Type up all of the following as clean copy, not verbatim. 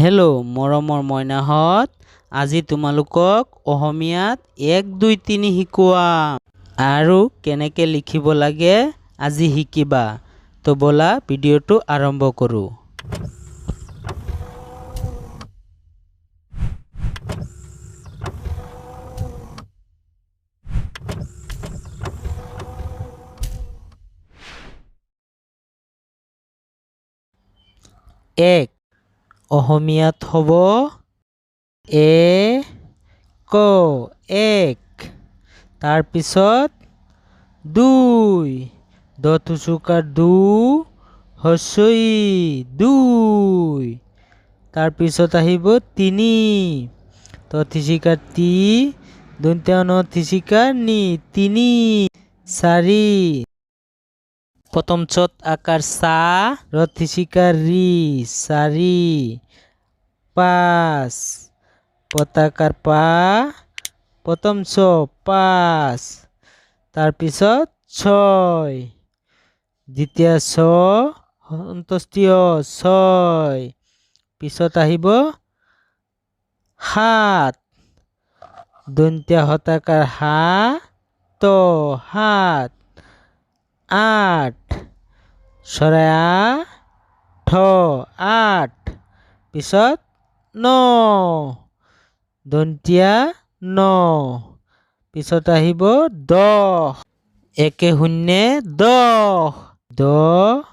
Hello' মৰমৰ মইনাহঁত, আজি তোমালোকক অসমীয়াত 1 2 3 শিকোৱাম আৰু কেনেকৈ লিখিব লাগে আজি শিকিবা। তো বলা ভিডিঅ'টো আৰম্ভ কৰোঁ। এক অসমীয়াত হ'ব এক। তাৰপিছত 2 দতুচুকাৰ দু হস্যই 2। তাৰপিছত আহিব 3 তথিচিকাৰ তি দন্ত্যান থিচিকাৰ নি 3 4 প্ৰথম চত আকাৰ সা ৰথিচিকাৰ ৰি 4 5 পতাকাৰ পা প্ৰথম ছ 5। তাৰপিছত 6 দ্বিতীয় ছ অন্তস্তীয় 6। পিছত আহিব 7 দন্ত্য হতাকাৰ হা ত 7। 8 চৰাই আ ঠ 8। পিছত 9 দন্তীয়া 9। পিছত আহিব 10 একে শূন্যে 10 10।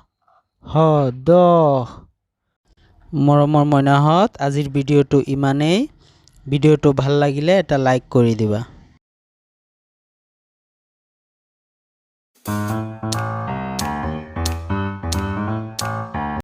মৰমৰ মইনাহঁত, আজিৰ ভিডিঅ'টো ইমানেই। ভিডিঅ'টো ভাল লাগিলে এটা লাইক কৰি দিবা।